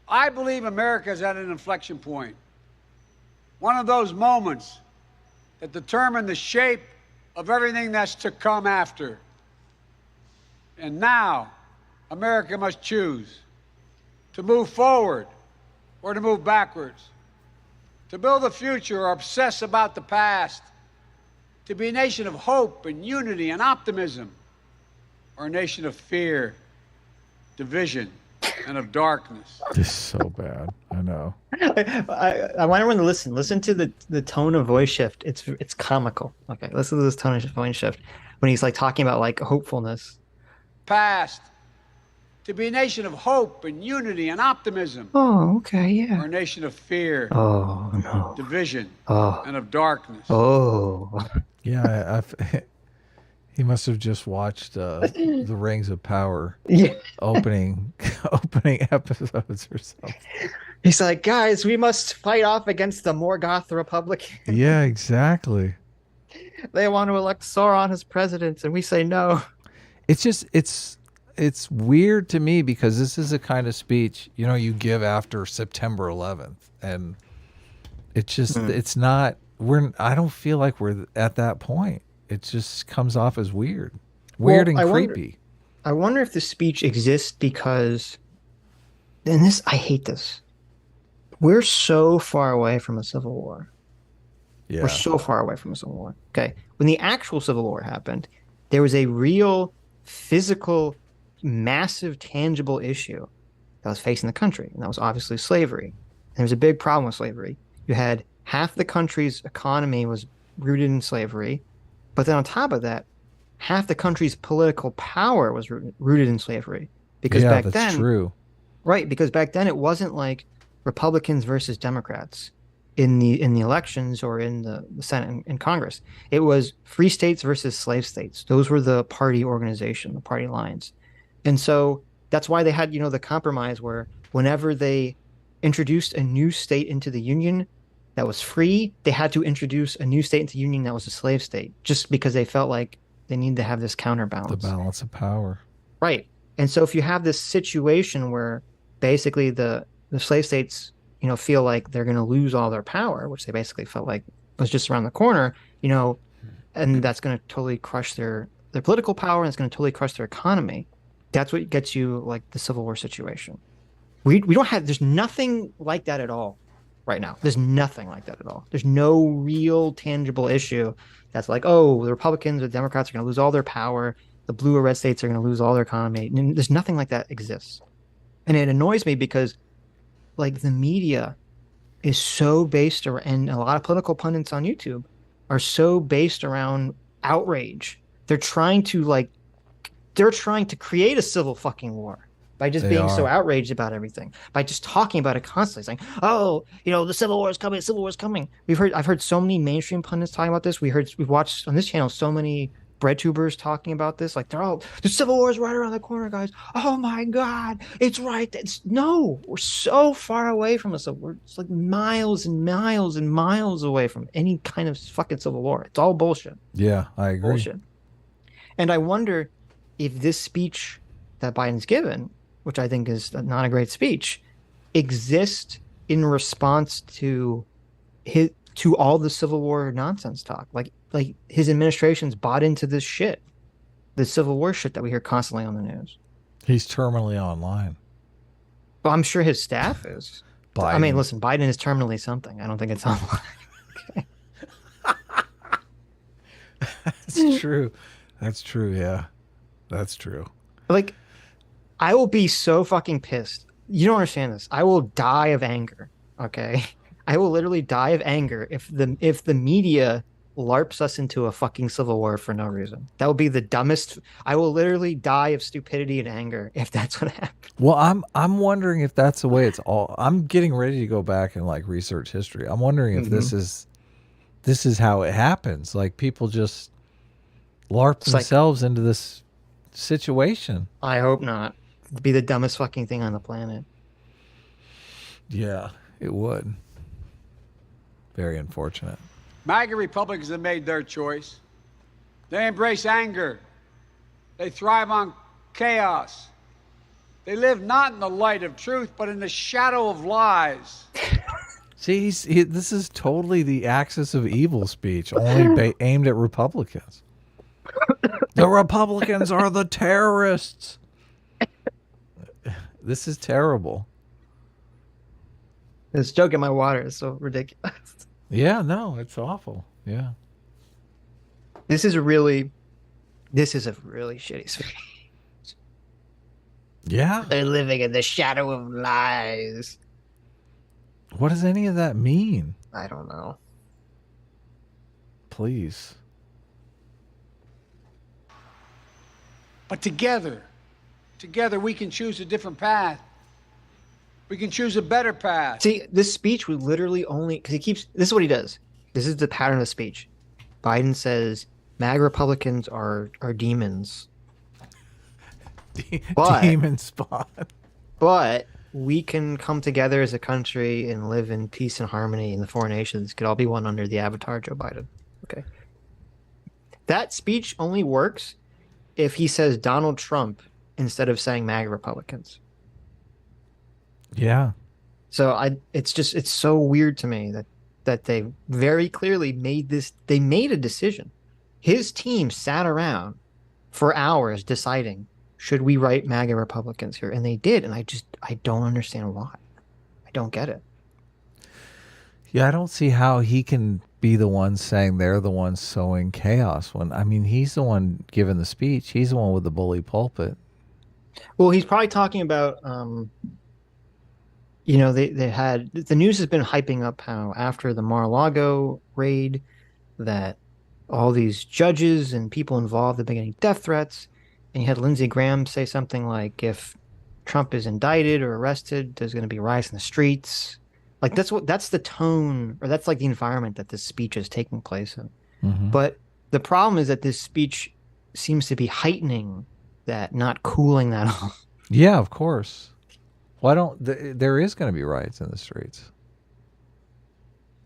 I believe America is at an inflection point. One of those moments that determine the shape of everything that's to come after. And now, America must choose to move forward or to move backwards, to build a future or obsess about the past, to be a nation of hope and unity and optimism, or a nation of fear, division, and of darkness. This is so bad. I know. I want everyone to listen. Listen to the tone of voice shift. It's comical. Okay, listen to this tone of voice shift when he's like talking about like hopefulness. Past, to be a nation of hope and unity and optimism. Oh, okay, yeah. Or a nation of fear, oh no, division, oh, and of darkness. oh. Yeah, he must have just watched the Rings of Power Yeah. opening episodes or something. He's like, guys, we must fight off against the Morgoth Republic. Yeah, exactly. They want to elect Sauron as president, and we say no. It's just it's weird to me because this is a kind of speech, you know, you give after September 11th, and it's just it's not I don't feel like we're at that point. It just comes off as weird and creepy. I wonder if this speech exists because, and this, I hate this. We're so far away from a civil war. Yeah. We're so far away from a civil war. Okay. When the actual civil war happened, there was a real physical, massive, tangible issue that was facing the country. And that was obviously slavery. And there was a big problem with slavery. You had half the country's economy was rooted in slavery. But then on top of that, half the country's political power was rooted in slavery. Because back then, that's true. Right, because back then it wasn't like Republicans versus Democrats in the elections or in the Senate and Congress. It was free states versus slave states. Those were the party organization, the party lines. And so that's why they had, you know, the compromise where whenever they introduced a new state into the Union that was free, they had to introduce a new state into the Union that was a slave state, just because they felt like they needed to have this counterbalance. The balance of power. Right. And so if you have this situation where basically the slave states, you know, feel like they're going to lose all their power, which they basically felt like was just around the corner, you know, and that's going to totally crush their political power, and it's going to totally crush their economy. That's what gets you like the Civil War situation. We don't have, there's nothing like that at all right now. There's nothing like that at all. There's no real tangible issue that's like, oh, the Republicans or the Democrats are going to lose all their power. The blue or red states are going to lose all their economy. And there's nothing like that exists. And it annoys me because like the media is so based around, and a lot of political pundits on YouTube are so based around outrage. They're trying to create a civil fucking war by just being so outraged about everything, by just talking about it constantly, saying, oh, you know, the Civil War is coming, Civil War is coming. I've heard so many mainstream pundits talking about this. We've watched on this channel so many bread tubers talking about this. Like the Civil War is right around the corner, guys. Oh my God, it's right. No, we're so far away from us. We're just like miles and miles and miles away from any kind of fucking Civil War. It's all bullshit. Yeah, I agree. Bullshit. And I wonder if this speech that Biden's given, which I think is not a great speech, exists in response to all the Civil War nonsense talk. Like his administration's bought into this shit, the Civil War shit that we hear constantly on the news. He's terminally online. Well, I'm sure his staff is. Biden. I mean, listen, Biden is terminally something. I don't think it's online. Okay. That's true. That's true. Yeah, that's true. Like, I will be so fucking pissed. You don't understand this. I will die of anger. Okay, I will literally die of anger if the media LARPs us into a fucking civil war for no reason. That would be the dumbest. I will literally die of stupidity and anger if that's what happens. Well, I'm wondering if that's the way it's all. I'm getting ready to go back and like research history. I'm wondering if this is how it happens. Like people just LARP themselves into this situation. I hope not. It'd be the dumbest fucking thing on the planet. Yeah, it would. Very unfortunate. MAGA Republicans have made their choice. They embrace anger. They thrive on chaos. They live not in the light of truth, but in the shadow of lies. See, this is totally the axis of evil speech, only aimed at Republicans. The Republicans are the terrorists. This is terrible. This joke in my water is so ridiculous. Yeah, no, it's awful. Yeah. This is a really shitty speech. Yeah. They're living in the shadow of lies. What does any of that mean? I don't know. Please. But together we can choose a different path. We can choose a better path. See, this speech would literally only, because this is what he does. This is the pattern of speech. Biden says, MAGA Republicans are demons. Demon spot. But we can come together as a country and live in peace and harmony, and the foreign nations could all be one under the avatar Joe Biden. Okay. That speech only works if he says Donald Trump instead of saying MAGA Republicans. Yeah. So it's so weird to me that they very clearly made a decision. His team sat around for hours deciding, should we write MAGA Republicans here? And they did. And I don't understand why. I don't get it. Yeah, I don't see how he can be the one saying they're the ones sowing chaos when, I mean, he's the one giving the speech. He's the one with the bully pulpit. Well, he's probably talking about, they had, the news has been hyping up how after the Mar-a-Lago raid that all these judges and people involved have been getting death threats. And you had Lindsey Graham say something like, if Trump is indicted or arrested, there's going to be riots in the streets. Like that's the tone, or that's like the environment that this speech is taking place in. Mm-hmm. But the problem is that this speech seems to be heightening that, not cooling that off. Yeah, of course. There is going to be riots in the streets.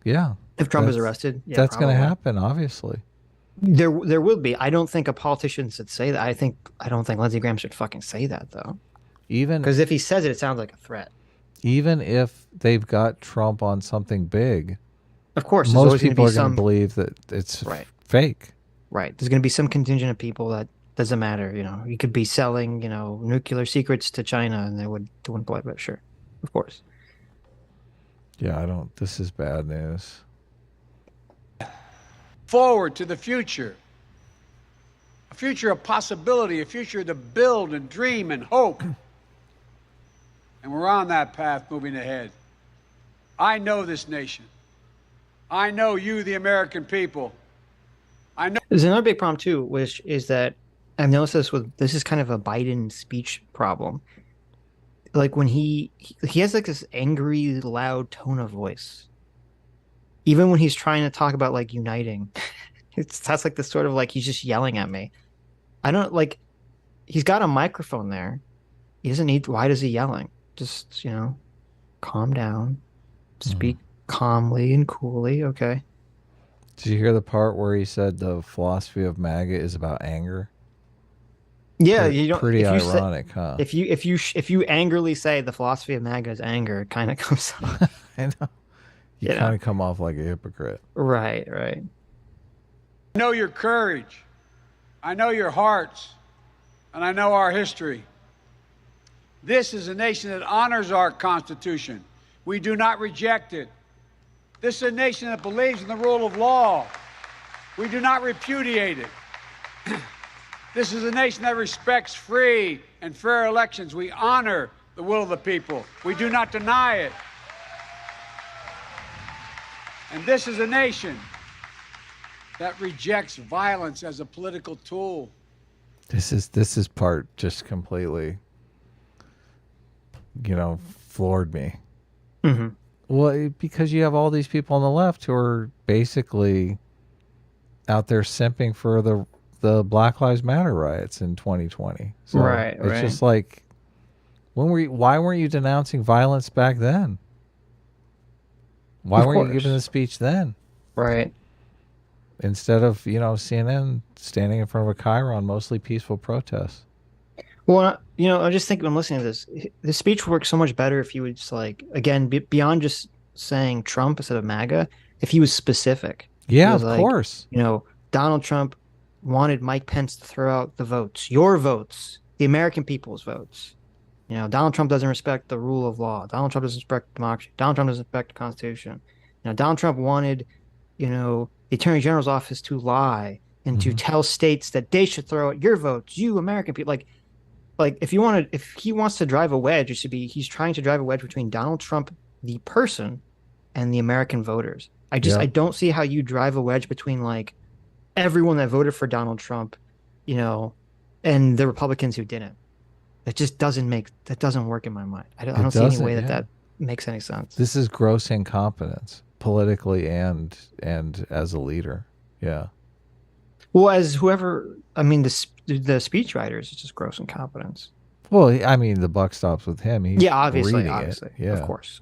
Yeah. If Trump is arrested, yeah, that's going to happen, obviously. There will be. I don't think a politician should say that. I don't think Lindsey Graham should fucking say that though. Even because if he says it, it sounds like a threat. Even if they've got Trump on something big, of course, most people are going to believe that it's fake. Right. There's going to be some contingent of people that doesn't matter. He could be selling, nuclear secrets to China, and they wouldn't believe it. Sure, of course. Yeah, this is bad news. Forward to the future. A future of possibility, a future to build and dream and hope. And we're on that path moving ahead. I know this nation. I know you, the American people. I know. There's another big problem too, which is that I've noticed this is kind of a Biden speech problem. Like when he has like this angry, loud tone of voice. Even when he's trying to talk about like uniting, that's like this sort of like he's just yelling at me. I don't like. He's got a microphone there. He doesn't need. Why is he yelling? Just calm down, speak calmly and coolly. Okay. Did you hear the part where he said the philosophy of MAGA is about anger? Yeah, you don't. Pretty ironic, huh? If you angrily say the philosophy of MAGA is anger, it kind of comes off. I know. You kind of come off like a hypocrite. Right. I know your courage. I know your hearts. And I know our history. This is a nation that honors our Constitution. We do not reject it. This is a nation that believes in the rule of law. We do not repudiate it. This is a nation that respects free and fair elections. We honor the will of the people. We do not deny it. And this is a nation that rejects violence as a political tool. This is part just completely, floored me. Mm-hmm. Well, because you have all these people on the left who are basically out there simping for the Black Lives Matter riots in 2020. So right. It's just like, why weren't you denouncing violence back then? Why weren't you giving the speech then? Right. Instead of, CNN standing in front of a chyron, mostly peaceful protests. Well, I just think I'm listening to this. The speech works so much better if he would just like, again, beyond just saying Trump instead of MAGA, if he was specific. He Yeah, was of like, course. Donald Trump wanted Mike Pence to throw out the votes, your votes, the American people's votes. Donald Trump doesn't respect the rule of law. Donald Trump doesn't respect democracy. Donald Trump doesn't respect the Constitution. Donald Trump wanted, the Attorney General's office to lie and to tell states that they should throw out your votes, you American people. Like if he wants to drive a wedge, he's trying to drive a wedge between Donald Trump, the person, and the American voters. I don't see how you drive a wedge between like everyone that voted for Donald Trump, and the Republicans who didn't. That doesn't work in my mind. I don't see any way that makes any sense. This is gross incompetence politically and as a leader. Yeah. Well, as whoever, I mean, the speech writers, it's just gross incompetence. Well, I mean, the buck stops with him. He's obviously. Yeah. Of course.